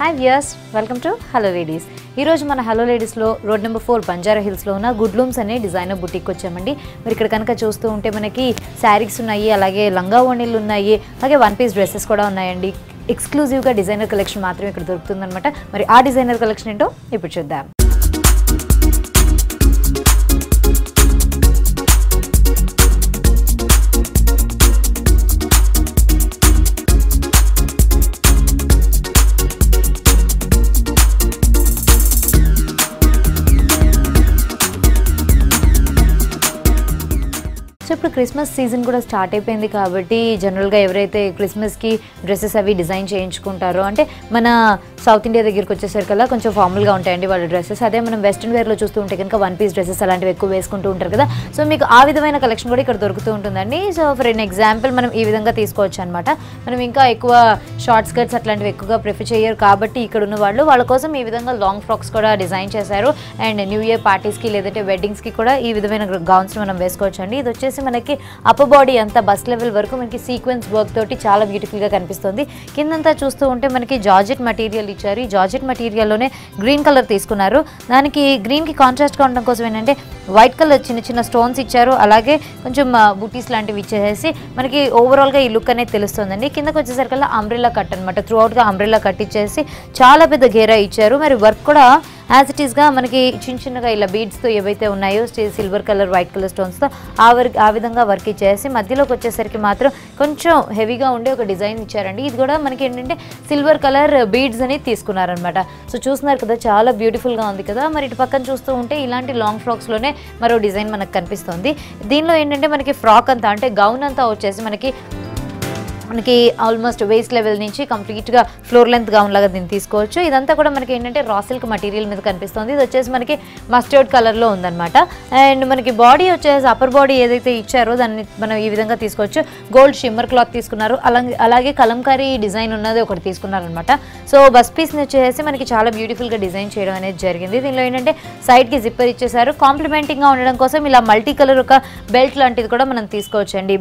Hi viewers, welcome to Hello Ladies. ఈ రోజు మన హలో లేడీస్ లో రోడ్ నెంబర్ 4 బంజారా హిల్స్ లో ఉన్న గుడ్ లూమ్స్ అనే డిజైనర్ బుటీక్ వచ్చామండి. మరి ఇక్కడ కనుక చూస్తూ ఉంటే మనకి శారీస్ ఉన్నాయి, అలాగే లంగా ఓణీలు ఉన్నాయి, అలాగే వన్ పీస్ డ్రెస్సెస్ కూడా ఉన్నాయండి. ఎక్స్క్లూజివ్ గా డిజైనర్ కలెక్షన్ మాత్రమే ఇక్కడ దొరుకుతుందన్నమాట. మరి ఆ డిజైనర్ కలెక్షన్ ఏంటో ఇప్పుడు చూద్దాం. సో ఇప్పుడు క్రిస్మస్ సీజన్ కూడా స్టార్ట్ అయిపోయింది కాబట్టి జనరల్గా ఎవరైతే క్రిస్మస్కి డ్రెస్సెస్ అవి డిజైన్ చేయించుకుంటారో, అంటే మన సౌత్ ఇండియా దగ్గరికి వచ్చేసరికల్లా కొంచెం ఫార్మల్గా ఉంటాయండి వాళ్ళ డ్రెస్సెస్. అదే మనం వెస్ట్రన్ వేర్లో చూస్తూ ఉంటే కనుక వన్ పీస్ డ్రెస్సెస్ అలాంటివి ఎక్కువ వేసుకుంటూ ఉంటారు కదా. సో మీకు ఆ విధమైన కలెక్షన్ కూడా ఇక్కడ దొరుకుతూ ఉంటుందండి. సో ఫర్ ఎన్ ఎగ్జాంపుల్ మనం ఈ విధంగా తీసుకోవచ్చు అనమాట. మనం ఇంకా ఎక్కువ షార్ట్ స్కర్ట్స్ అట్లాంటివి ఎక్కువగా ప్రిఫర్ చేయరు కాబట్టి ఇక్కడ ఉన్న వాళ్ళ కోసం ఈ విధంగా లాంగ్ ఫ్రాక్స్ కూడా డిజైన్ చేశారు. అండ్ న్యూ ఇయర్ పార్టీస్కి లేదంటే వెడ్డింగ్స్కి కూడా ఈ విధమైన గౌన్స్ మనం వేసుకోవచ్చు అండి. ఇది వచ్చేసి మనకి అప్పర్ బాడీ అంతా బస్ లెవెల్ వరకు మనకి సీక్వెన్స్ వర్క్ తోటి చాలా బ్యూటిఫుల్గా కనిపిస్తుంది. కిందంతా చూస్తూ ఉంటే మనకి జార్జెట్ మెటీరియల్ ఇచ్చారు. ఈ జార్జెట్ మెటీరియల్లోనే గ్రీన్ కలర్ తీసుకున్నారు. దానికి గ్రీన్కి కాంట్రాస్ట్గా ఉండడం కోసం ఏంటంటే వైట్ కలర్ చిన్న చిన్న స్టోన్స్ ఇచ్చారు. అలాగే కొంచెం బూటీస్ లాంటివి ఇచ్చేసి మనకి ఓవరాల్గా ఈ లుక్ అనేది తెలుస్తుందండి. కిందకి వచ్చేసరికల్లా అంబ్రెల్లా కట్ అనమాట. త్రూ అవుట్గా అంబ్రెల్లా కట్ ఇచ్చేసి చాలా పెద్ద గేరా ఇచ్చారు. మరి వర్క్ కూడా యాజ్ ఇట్ ఈస్గా మనకి చిన్న చిన్నగా ఇలా బీడ్స్తో ఏవైతే ఉన్నాయో సిల్వర్ కలర్ వైట్ కలర్ స్టోన్స్తో ఆ విధంగా వర్క్ ఇచ్చేసి మధ్యలోకి వచ్చేసరికి మాత్రం కొంచెం హెవీగా ఉండే ఒక డిజైన్ ఇచ్చారండి. ఇది కూడా మనకి ఏంటంటే సిల్వర్ కలర్ బీడ్స్ అనేది తీసుకున్నారనమాట. సో చూస్తున్నారు కదా, చాలా బ్యూటిఫుల్గా ఉంది కదా. మరి ఇటు పక్కన చూస్తూ ఉంటే ఇలాంటి లాంగ్ ఫ్రాక్స్లోనే మరో డిజైన్ మనకు కనిపిస్తుంది. దీనిలో ఏంటంటే మనకి ఫ్రాక్ అంతా అంటే గౌన్ అంతా వచ్చేసి మనకి ఆల్మోస్ట్ వేస్ట్ లెవెల్ నుంచి కంప్లీట్గా ఫ్లోర్ లెంత్ గౌన్ లాగా దీన్ని తీసుకోవచ్చు. ఇదంతా కూడా మనకి ఏంటంటే రా సిల్క్ మెటీరియల్ మీద కనిపిస్తుంది. ఇది వచ్చేసి మనకి మస్టర్డ్ కలర్లో ఉందన్నమాట. అండ్ మనకి బాడీ వచ్చేసి అప్పర్ బాడీ ఏదైతే ఇచ్చారో దాన్ని మనం ఈ విధంగా తీసుకోవచ్చు. గోల్డ్ షిమ్మర్ క్లాత్ తీసుకున్నారు. అలాగే కలంకారీ డిజైన్ ఉన్నది ఒకటి తీసుకున్నారనమాట. సో బస్ పీస్ని వచ్చేసి మనకి చాలా బ్యూటిఫుల్గా డిజైన్ చేయడం అనేది జరిగింది. దీనిలో ఏంటంటే సైడ్కి జిప్పర్ ఇచ్చేసారు. కాంప్లిమెంటింగ్గా ఉండడం కోసం ఇలా మల్టీ కలర్ ఒక బెల్ట్ లాంటిది కూడా మనం తీసుకోవచ్చు అండి.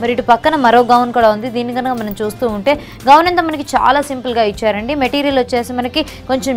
మరి ఇటు పక్కన మరో గౌన్ కూడా ఉంది. దీన్ని కనుక మనం చూస్తూ ఉంటే గౌన్ అంతా మనకి చాలా సింపుల్గా ఇచ్చారండి. మెటీరియల్ వచ్చేసి మనకి కొంచెం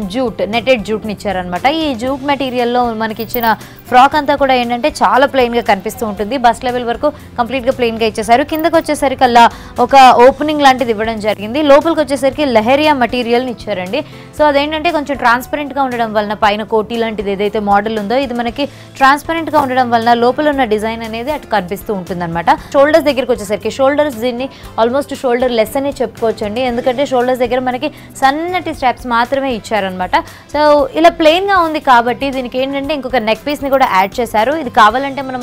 నెటెడ్ జూట్ని ఇచ్చారనమాట. ఈ జూట్ మెటీరియల్లో మనకి ఇచ్చిన ఫ్రాక్ అంతా కూడా ఏంటంటే చాలా ప్లెయిన్గా కనిపిస్తూ ఉంటుంది. బస్ లెవెల్ వరకు కంప్లీట్గా ప్లెయిన్గా ఇచ్చేసారు. కిందకి వచ్చేసరికల్లా ఒక ఓపెనింగ్ లాంటిది ఇవ్వడం జరిగింది. లోపలికి వచ్చేసరికి లెహరియా మెటీరియల్ని ఇచ్చారండి. సో అదేంటంటే కొంచెం ట్రాన్స్పరెంట్గా ఉండడం వలన పైన కోటీ లాంటిది ఏదైతే మోడల్ ఉందో ఇది మనకి ట్రాన్స్పరెంట్గా ఉండడం వలన లోపల ఉన్న డిజైన్ అనేది అటు కనిపిస్తూ ఉంటుందన్నమాట. షోల్డర్స్ దగ్గరికి వచ్చేసరికి షోల్డర్స్ దీన్ని ఆల్మోస్ట్ షోల్డర్ లెస్ అనే చెప్పుకోవచ్చండి. ఎందుకంటే షోల్డర్స్ దగ్గర మనకి సన్నటి స్ట్రాప్స్ మాత్రమే ఇచ్చారనమాట. సో ఇలా ప్లెయిన్గా ఉంది కాబట్టి దీనికి ఏంటంటే ఇంకొక నెక్ పీస్ని కూడా యాడ్ చేశారు. ఇది కావాలంటే మనం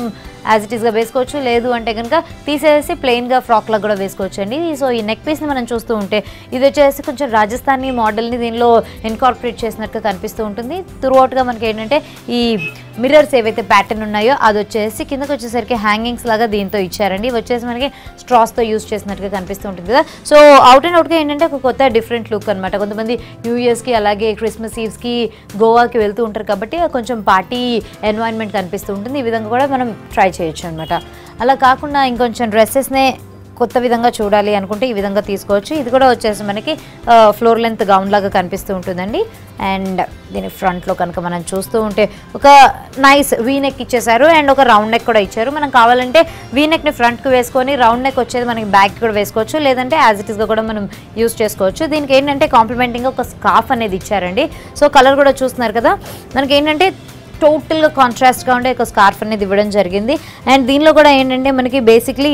యాజ్ ఇట్ ఈస్గా వేసుకోవచ్చు, లేదు అంటే కనుక తీసేసి ప్లెయిన్గా ఫ్రాక్లా కూడా వేసుకోవచ్చు అండి. సో ఈ నెక్ పీస్ని మనం చూస్తూ ఉంటే ఇది వచ్చేసి కొంచెం రాజస్థానీ మోడల్ని దీనిలో ఇన్కార్పొరేట్ చేసినట్టుగా కనిపిస్తూ ఉంటుంది. త్రూ అవుట్గా మనకి ఏంటంటే ఈ మిర్రర్స్ ఏవైతే ప్యాటర్న్ ఉన్నాయో అది వచ్చేసి కిందకి వచ్చేసరికి హ్యాంగింగ్స్ లాగా దీంతో ఇచ్చారండి. ఇవి వచ్చేసి మనకి స్ట్రాస్తో యూజ్ చేసినట్టుగా కనిపిస్తూ ఉంటుంది కదా. సో అవుట్ అండ్ అవుట్గా ఏంటంటే ఒక కొత్త డిఫరెంట్ లుక్ అనమాట. కొంతమంది న్యూ ఇయర్స్కి అలాగే క్రిస్మస్ ఈవ్స్కి గోవాకి వెళ్తూ ఉంటారు కాబట్టి కొంచెం పార్టీ ఎన్వైరన్మెంట్ కనిపిస్తూ ఉంటుంది. ఈ విధంగా కూడా మనం ట్రై చేయొచ్చు అనమాట. అలా కాకుండా ఇంకొంచెం డ్రెస్సెస్నే కొత్త విధంగా చూడాలి అనుకుంటే ఈ విధంగా తీసుకోవచ్చు. ఇది కూడా వచ్చేసి మనకి ఫ్లోర్ లెంత్ గౌన్ లాగా కనిపిస్తూ ఉంటుందండి. అండ్ దీని ఫ్రంట్లో కనుక మనం చూస్తూ ఉంటే ఒక నైస్ వీ నెక్ ఇచ్చేసారు అండ్ ఒక రౌండ్ నెక్ కూడా ఇచ్చారు. మనం కావాలంటే వీ నెక్ని ఫ్రంట్కి వేసుకొని రౌండ్ నెక్ వచ్చేది మనకి బ్యాక్ కూడా వేసుకోవచ్చు, లేదంటే యాజ్ ఇట్ ఈస్గా కూడా మనం యూస్ చేసుకోవచ్చు. దీనికి ఏంటంటే కాంప్లిమెంటింగ్గా ఒక స్కార్ఫ్ అనేది ఇచ్చారండి. సో కలర్ కూడా చూస్తున్నారు కదా, మనకి ఏంటంటే టోటల్గా కాంట్రాస్ట్గా ఉండే ఒక స్కార్ఫ్ అనేది ఇవ్వడం జరిగింది. అండ్ దీనిలో కూడా ఏంటంటే మనకి బేసిక్లీ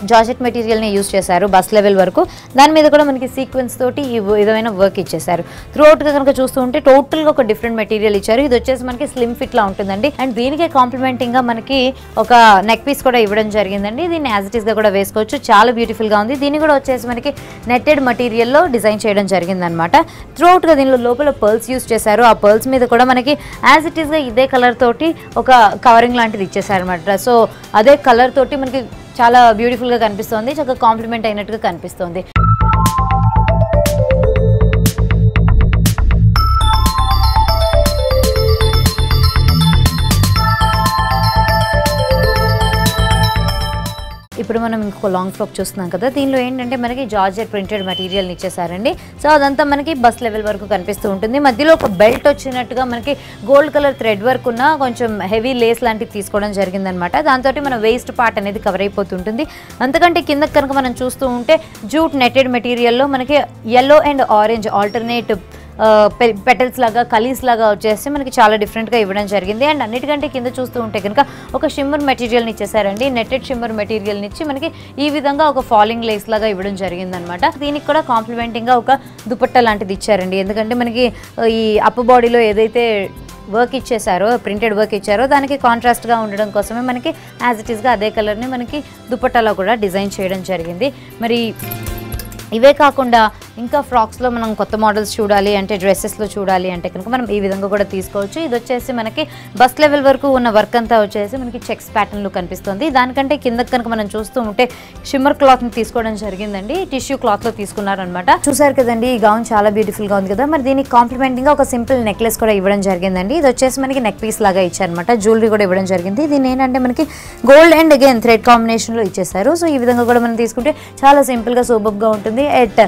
జార్జెట్ మెటీరియల్ని యూజ్ చేశారు బస్ లెవెల్ వరకు. దాని మీద కూడా మనకి సీక్వెన్స్ తోటి ఈ విధమైన వర్క్ ఇచ్చేసారు. త్రూ అవుట్గా కనుక చూస్తూ ఉంటే టోటల్గా ఒక డిఫరెంట్ మెటీరియల్ ఇచ్చారు. ఇది వచ్చేసి మనకి స్లిమ్ ఫిట్లా ఉంటుందండి. అండ్ దీనికే కాంప్లిమెంటింగ్గా మనకి ఒక నెక్ పీస్ కూడా ఇవ్వడం జరిగిందండి. దీన్ని యాజ్ ఇట్ ఈస్గా కూడా వేసుకోవచ్చు. చాలా బ్యూటిఫుల్గా ఉంది. దీన్ని కూడా వచ్చేసి మనకి నెట్టెడ్ మెటీరియల్లో డిజైన్ చేయడం జరిగిందనమాట. త్రూ అవుట్గా దీనిలో లోపల పర్ల్స్ యూజ్ చేశారు. ఆ పర్ల్స్ మీద కూడా మనకి యాజ్ ఇట్ ఈస్గా ఇదే కలర్ తోటి ఒక కవరింగ్ లాంటిది ఇచ్చేసారు అనమాట. సో అదే కలర్ తోటి మనకి చాలా బ్యూటిఫుల్గా కనిపిస్తుంది, చక్కగా కాంప్లిమెంట్ అయినట్టుగా కనిపిస్తుంది. ఇప్పుడు మనం ఇంకొక లాంగ్ ఫ్రాక్ చూస్తున్నాం కదా, దీనిలో ఏంటంటే మనకి జార్జెట్ ప్రింటెడ్ మెటీరియల్ని ఇచ్చేసారండి. సో అదంతా మనకి బస్ లెవెల్ వరకు కనిపిస్తూ ఉంటుంది. మధ్యలో ఒక బెల్ట్ వచ్చినట్టుగా మనకి గోల్డ్ కలర్ థ్రెడ్ వర్క్ ఉన్న కొంచెం హెవీ లేస్ లాంటివి తీసుకోవడం జరిగిందనమాట. దాంతో మన వేస్ట్ పార్ట్ అనేది కవర్ అయిపోతుంటుంది. అంతకంటే కింద కనుక మనం చూస్తూ ఉంటే జూట్ నెటెడ్ మెటీరియల్లో మనకి yellow and orange alternate petals లాగా కలీస్ లాగా వచ్చేసి మనకి చాలా డిఫరెంట్గా ఇవ్వడం జరిగింది. అండ్ అన్నిటికంటే కింద చూస్తూ ఉంటే కనుక ఒక షిమ్మర్ మెటీరియల్ని ఇచ్చేసారండి. నెట్టెడ్ షిమ్మర్ మెటీరియల్ని ఇచ్చి మనకి ఈ విధంగా ఒక ఫాలింగ్ లేస్ లాగా ఇవ్వడం జరిగింది అనమాట. దీనికి కూడా కాంప్లిమెంటింగ్గా ఒక దుపట్టా లాంటిది ఇచ్చారండి. ఎందుకంటే మనకి ఈ అప్పర్ బాడీలో ఏదైతే వర్క్ ఇచ్చేసారో, ప్రింటెడ్ వర్క్ ఇచ్చారో దానికి కాంట్రాస్ట్గా ఉండడం కోసమే మనకి యాజ్ ఇట్ ఈస్గా అదే కలర్ని మనకి దుపట్టాలో కూడా డిజైన్ చేయడం జరిగింది. మరి ఇవే కాకుండా ఇంకా ఫ్రాక్స్లో మనం కొత్త మోడల్స్ చూడాలి అంటే, డ్రెస్సెస్లో చూడాలి అంటే కనుక మనం ఈ విధంగా కూడా తీసుకోవచ్చు. ఇది వచ్చేసి మనకి బస్ లెవెల్ వరకు ఉన్న వర్క్ అంతా వచ్చేసి మనకి చెక్స్ ప్యాటర్న్లో కనిపిస్తుంది. దానికంటే కింద కనుక మనం చూస్తూ ఉంటే షిమ్మర్ క్లాత్ని తీసుకోవడం జరిగిందండి. టిష్యూ క్లాత్లో తీసుకున్నారనమాట. చూసారు కదండి, ఈ గౌన్ చాలా బ్యూటిఫుల్గా ఉంది కదా. మరి దీనికి కాంప్లిమెంటింగ్గా ఒక సింపుల్ నెక్లెస్ కూడా ఇవ్వడం జరిగిందండి. ఇది వచ్చేసి మనకి నెక్ పీస్ లాగా ఇచ్చారనమాట. జ్యువెలరీ కూడా ఇవ్వడం జరిగింది. దీని ఏంటంటే మనకి గోల్డ్ అండ్ అగైన్ థ్రెడ్ కాంబినేషన్లో ఇచ్చేసారు. సో ఈ విధంగా కూడా మనం తీసుకుంటే చాలా సింపుల్గా సూపర్గా ఉంటుంది. ఎట్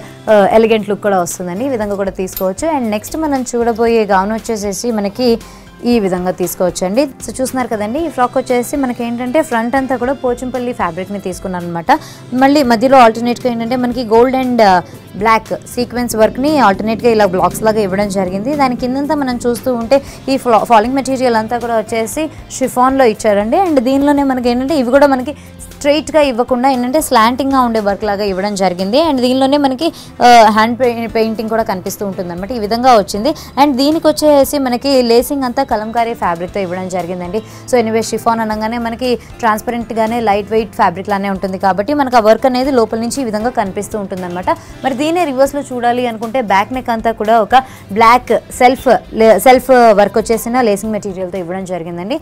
ఎలిగెంట్ లుక్ కూడా వస్తుందండి. ఈ విధంగా కూడా తీసుకోవచ్చు. అండ్ నెక్స్ట్ మనం చూడబోయే గౌన్ వచ్చేసేసి మనకి ఈ విధంగా తీసుకోవచ్చు అండి. సో చూస్తున్నారు కదండి, ఈ ఫ్రాక్ వచ్చేసి మనకి ఏంటంటే ఫ్రంట్ అంతా కూడా పోచంపల్లి ఫ్యాబ్రిక్ని తీసుకున్నాను అనమాట. మళ్ళీ మధ్యలో ఆల్టర్నేట్గా ఏంటంటే మనకి గోల్డ్ అండ్ బ్లాక్ సీక్వెన్స్ వర్క్ని ఆల్టర్నేట్గా ఇలా బ్లాక్స్ లాగా ఇవ్వడం జరిగింది. దాని కిందంతా మనం చూస్తూ ఉంటే ఈ ఫాలింగ్ మెటీరియల్ అంతా కూడా వచ్చేసి షిఫాన్లో ఇచ్చారండి. అండ్ దీనిలోనే మనకి ఏంటంటే ఇవి కూడా మనకి స్ట్రైట్గా ఇవ్వకుండా ఏంటంటే స్లాంటింగ్గా ఉండే వర్క్ లాగా ఇవ్వడం జరిగింది. అండ్ దీనిలోనే మనకి హ్యాండ్ పెయింటింగ్ కూడా కనిపిస్తూ ఉంటుంది అనమాట. ఈ విధంగా వచ్చింది. అండ్ దీనికి వచ్చేసి మనకి లేసింగ్ అంతా కలంకారీ ఫ్యాబ్రిక్తో ఇవ్వడం జరిగిందండి. సో ఎనీవే షిఫాన్ అనగానే మనకి ట్రాన్స్పరెంట్గానే లైట్ వెయిట్ ఫ్యాబ్రిక్ లానే ఉంటుంది కాబట్టి మనకు ఆ వర్క్ అనేది లోపల నుంచి ఈ విధంగా కనిపిస్తూ ఉంటుంది అనమాట. మరి దీన్ని రివర్స్లో చూడాలి అనుకుంటే బ్యాక్ నెక్ అంతా కూడా ఒక బ్లాక్ సెల్ఫ్ వర్క్ వచ్చేసిన లేసింగ్ మెటీరియల్తో ఇవ్వడం జరిగిందండి.